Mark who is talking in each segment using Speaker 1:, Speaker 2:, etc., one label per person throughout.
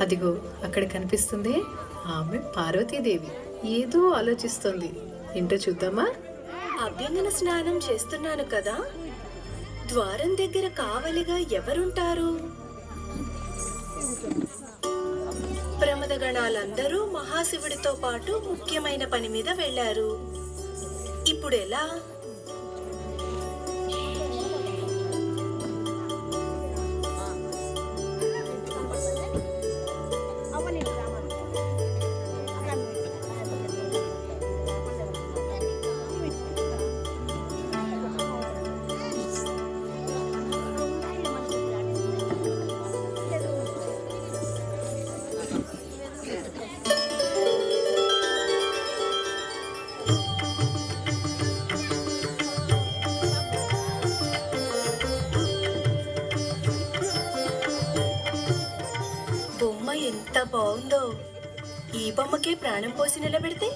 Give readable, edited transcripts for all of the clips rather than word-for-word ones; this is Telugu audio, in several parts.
Speaker 1: అదిగో అక్కడ కనిపిస్తుంది ఆమె పార్వతీదేవి. ఏదో ఆలోచిస్తోంది. ఏంటో చూద్దామా?
Speaker 2: అభ్యంగన స్నానం చేస్తున్నాను కదా, ద్వారం దగ్గర కావలిగా ఎవరుంటారు? ప్రమదగణాలందరూ మహాశివుడితో పాటు ముఖ్యమైన పని మీద వెళ్లారు. ఇప్పుడు ఎలా? బొమ్మ ఎంత బాగుందో! ఈ బొమ్మకే ప్రాణం పోసి నిలబెడితే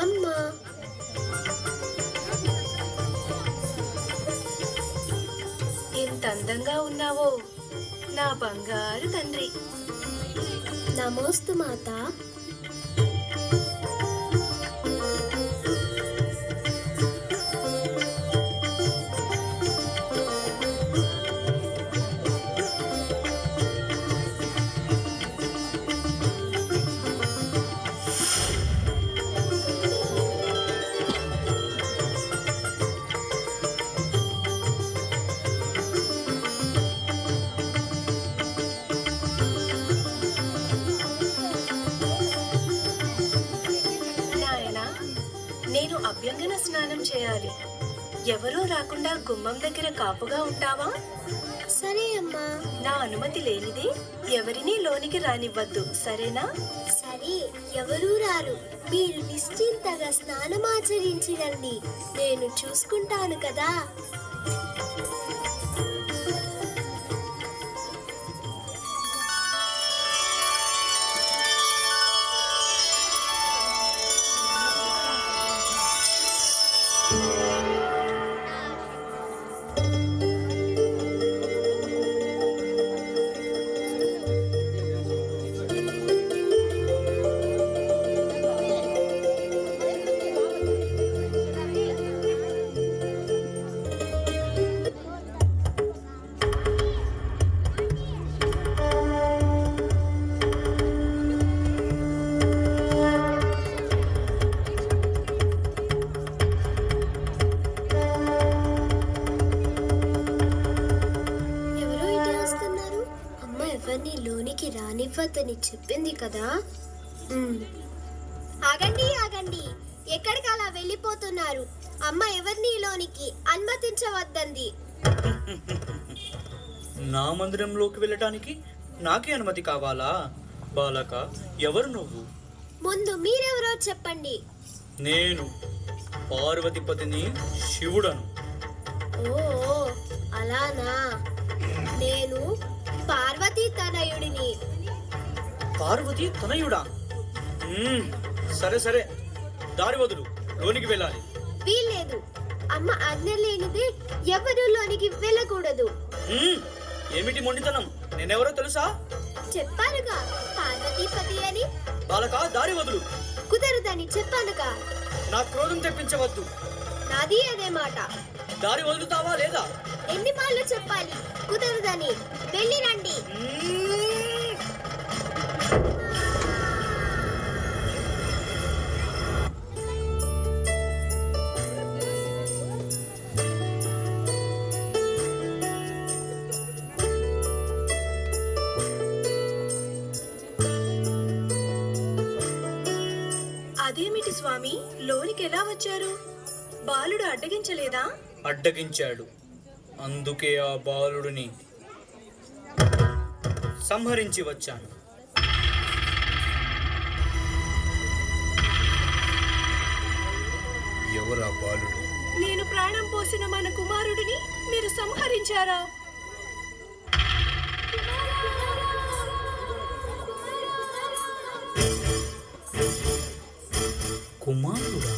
Speaker 2: అమ్మా, ఎంత అందంగా ఉన్నావో నా బంగారు తండ్రి.
Speaker 3: నమోస్తు మాత.
Speaker 2: నాయనా, నేను అభ్యంగన స్నానం చేయాలి. ఎవరూ రాకుండా గుమ్మం దగ్గర కాపుగా ఉంటావా?
Speaker 3: సరే అమ్మా.
Speaker 2: నా అనుమతి లేనిదే ఎవరినీ లోనికి రానివ్వద్దు, సరేనా?
Speaker 3: సరే, ఎవరూ రారు. మీరు నిశ్చింతగా స్నానమాచరించి రండి. నేను చూసుకుంటాను కదా. ఎవరో ఇటే వస్తున్నారు. అమ్మ ఎవరిని లోనికి రానివ్వద్దని చెప్పింది కదా. ఆగండి ఆగండి, ఎక్కడికి అలా వెళ్ళిపోతున్నారు? అమ్మ ఎవరిని లోనికి అనుమతించవద్దంది.
Speaker 4: నా మందిరంలోకి వెళ్ళటానికి నాకే అనుమతి కావాలా? బాలక, ఎవరు నువ్వు?
Speaker 3: ముందు మీరెవరో చెప్పండి.
Speaker 4: నేను పార్వతీపతిని, శివుడను.
Speaker 3: ఓ అలానా. నేను పార్వతీ తనయుడిని.
Speaker 4: పార్వతి తనయుడా? సరే సరే, దారి వదులు, లోనికి వెళ్ళాలి.
Speaker 3: వీల్లేదు. అమ్మ ఆజ్ఞ లేనిదే ఎవరు లోనికి వెళ్ళకూడదు.
Speaker 4: ఏమిటి మొండితనం? నేనెవరో తెలుసా?
Speaker 3: చెప్పానుగా, పార్వతీపతి అని.
Speaker 4: బాలక, దారి వదులు.
Speaker 3: కుదరదని చెప్పానుగా.
Speaker 4: నా క్రోధం తెప్పించవద్దు.
Speaker 3: నాది అదే మాట.
Speaker 4: దారి వదులుతావా లేదా?
Speaker 3: ఎన్ని మాటలు చెప్పాలి? కుదరదని. వెళ్ళి రండి.
Speaker 2: అదేమిటి స్వామి, లోనికి ఎలా వచ్చారు? బాలుడు అడ్డగించలేదా?
Speaker 4: అడ్డగించాడు. అందుకే ఆ బాలుడిని సంహరించి వచ్చాను.
Speaker 5: ఎవరా బాలుడు?
Speaker 2: నేను ప్రాణం పోసిన మన కుమారుడిని మీరు సంహరించారా?
Speaker 4: కుమారుడా?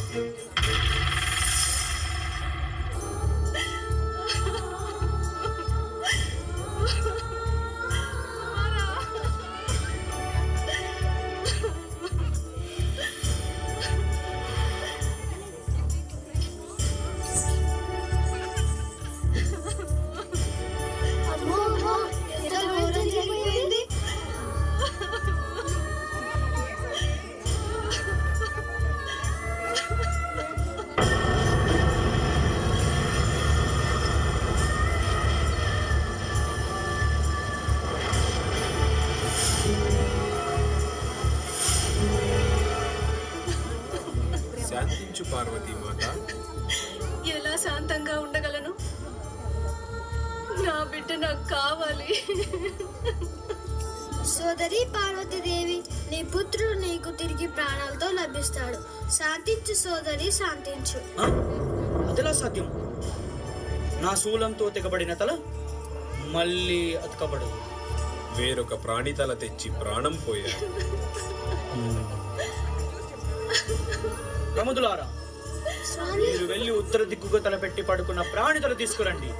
Speaker 3: అమ్మో అమ్మో, ఎంత ఘోరం జరిగిపోయింది.
Speaker 5: శాంతించు పార్వతీ మాత.
Speaker 2: ఎలా శాంతంగా ఉండగలను? నా బిడ్డ నాకు కావాలి.
Speaker 3: సోదరి పార్వతీదేవి, నీ పుత్రుడు నీకు తిరిగి ప్రాణాలతో లభిస్తాడు. శాంతించు సోదరి, శాంతించు.
Speaker 4: ఆ? అదెలా సాధ్యం? నా శూలంతో తెగబడిన తల మళ్ళీ అతకబడదు.
Speaker 5: వేరొక ప్రాణి తల తెచ్చి ప్రాణం పోయాడు.
Speaker 4: ప్రముదులారా,
Speaker 3: స్వామి,
Speaker 4: మీరు వెళ్ళి ఉత్తర దిక్కుగా తలపెట్టి పడుకున్న ప్రాణితలు తీసుకురండి.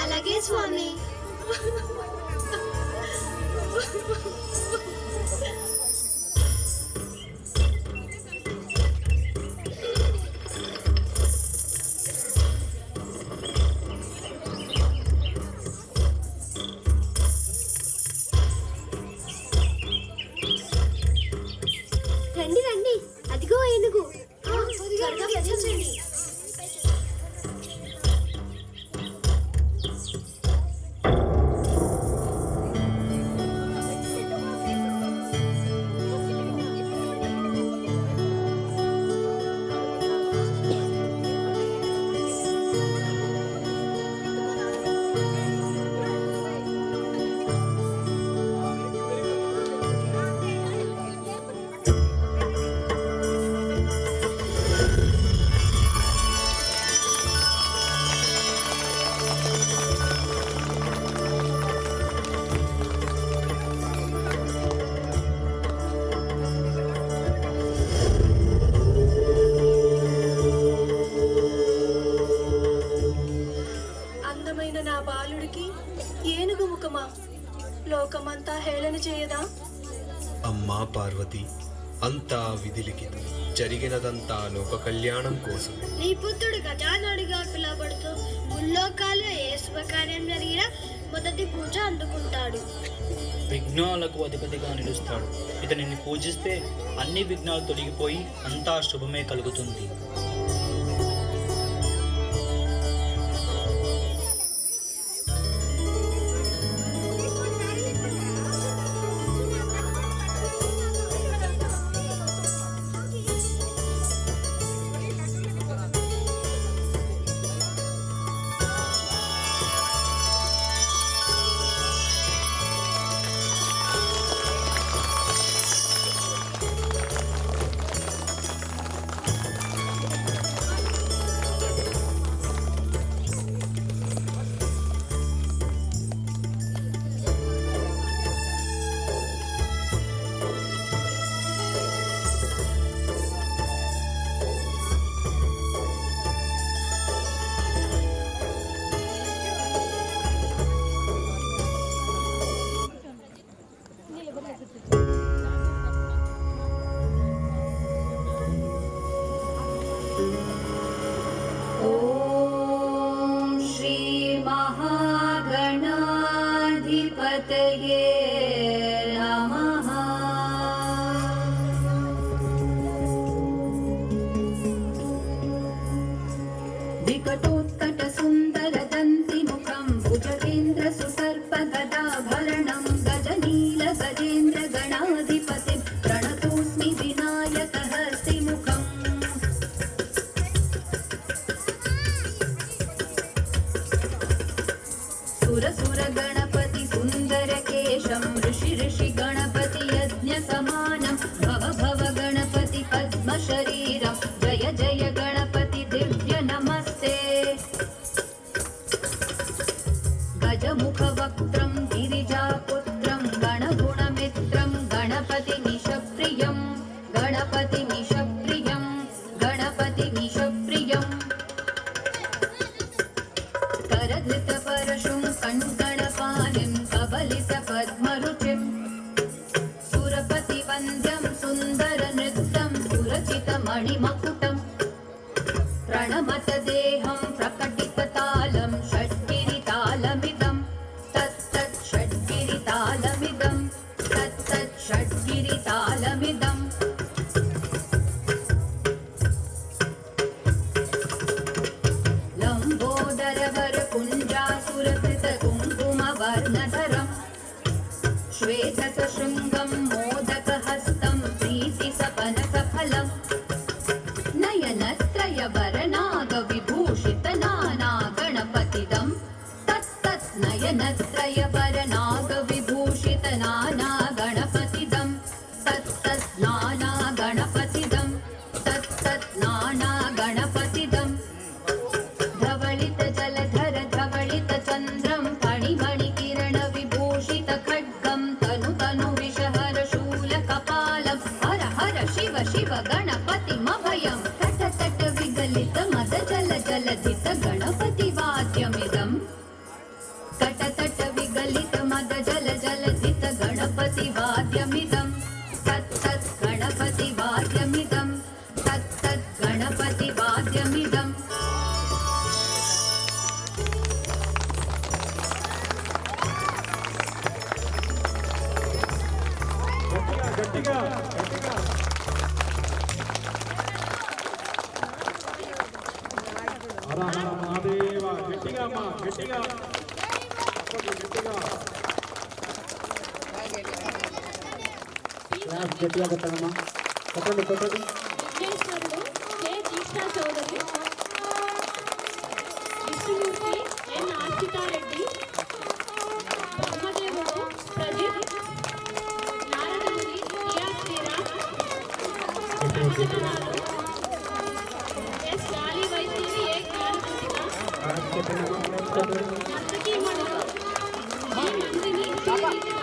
Speaker 3: అలాగే స్వామి. రండి రండి, అదిగో ఏనుగు. త్వరగా భజించండి.
Speaker 2: అందమైన నా బాలుడికి ఏనుగు ముఖమా? లోకమంతా హేళన చేయదా?
Speaker 5: అమ్మా పార్వతి, అంతా విధిలిఖితం. జరిగినదంతా లోక కళ్యాణం కోసమే.
Speaker 3: నీ పుత్రుడు గజానుడిగా పిలువబడుతూ ముల్లోకాల్లో ఏ శుభకార్యం జరిగినా మొదటి పూజ అందుకుంటాడు.
Speaker 4: విఘ్నాలకు అధిపతిగా నిలుస్తాడు. ఇతనిని పూజిస్తే అన్ని విఘ్నాలు తొలగిపోయి అంతా శుభమే కలుగుతుంది.
Speaker 6: गणपतये नमः। विकटोत्कटसुन्दरदन्तिमुखं भुजगेन्द्रसुसर्पगदाभरणं गजनील गजेन्द्र गणाधिपतिं प्रणतोऽस्मि विनायकहस्तिमुखम्। सुर गणपति सुंदर केशं ऋषि ऋषि गणपति यज्ञ समानं भव भव गणपति पद्म शरीरं जय जय गणपति दिव्य नमस्ते। गणपतिमिषप्रियं गणपतिमिषप्रियम् करधृतपरशुं कण्कणपाणिं कबलितपद्मरुचिं सुरपतिवन्द्यं सुन्दरनृत्यं सुरचितमणिमकुटं प्रणमत देहं प्रकटिततालं षड्गिरितालमिदं तत्तत् षड्गिरितालमिदं तत्तत् षड्गिरितालमिदम् लम्बोदरवरकुञ्जासुरकृतकुङ्कुमवर्णधरम् श्वेतसशृङ्गं मोदकहस्तं प्रीतिसपनसफलम् नयनत्रयवरनागविभूषितनानागणपतिदं तत्तत् नयनत्रयवरनागविभूषितनानागणपतिदं तत्तत् नानागणपतिदं तत्तत् नानागणपतिदम् धवलित जलधर धवलित चन्द्रं फणिमणिकिरण विभूषित खड्गं तनु तनु विषहर शूलकपालं हर हर शिव शिव गणपतिमभयं तट तट विगलित मद जल जलधित गणपति वाद्यमिदं तट तट विगलित मद जल जलधित गणपति वाद्यमिदं तत्तत् गणपति वाद्यमिदं तत्तत् गणपति वाद्यमिदम्
Speaker 7: విఘ్నేశ్వరుడు కె దీక్షా చౌదరి, విష్ణుమూర్తి ఎన్ ఆర్చితారెడ్డి, బ్రహ్మదేవుడు ప్రదీప్, నారదముని టిఆర్ శ్రీరామ్, నవజనాలు ఎస్ గాలి వైద్యుని ఏ జ్ఞానదీపిక, నర్తకీమణులు జి నందిని శ్రీరీతిక.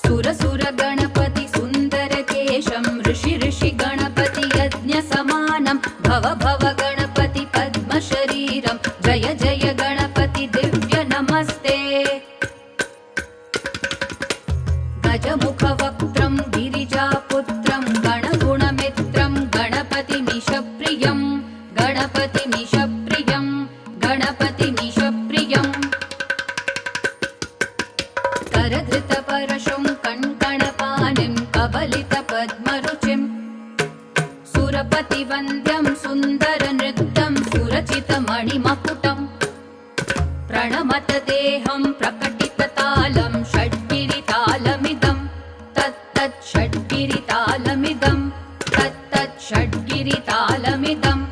Speaker 6: सुर सुर गणपति सुन्दर केशं ऋषि ऋषि गणपति यज्ञ समानं भव भव गणपति पद्म शरीरं जय जय गणपति दिव्य नमस्ते गजमुख वक्त्रं गिरिजापुत्रं गणगुणमित्रं गणपतिमिषप्रियं गणपतिमिषप्रियं गणपतिमिषप्रियम् करधृतपरशुं कण्कणपाणिं कबलितपद्मरुचिं सुरपतिवन्द्यं सुन्दरनृत्यं सुरचितमणिमकुटं प्रणमत देहं प्रकटिततालं षड्गिरितालमिदं तत्तत् षड्गिरितालमिदं तत्तत् षड्गिरितालमिदम्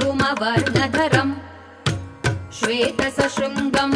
Speaker 6: लम्बोदरवरकुञ्जासुरकृतकुङ्कुमवर्णधरम् श्वेतसशृङ्गं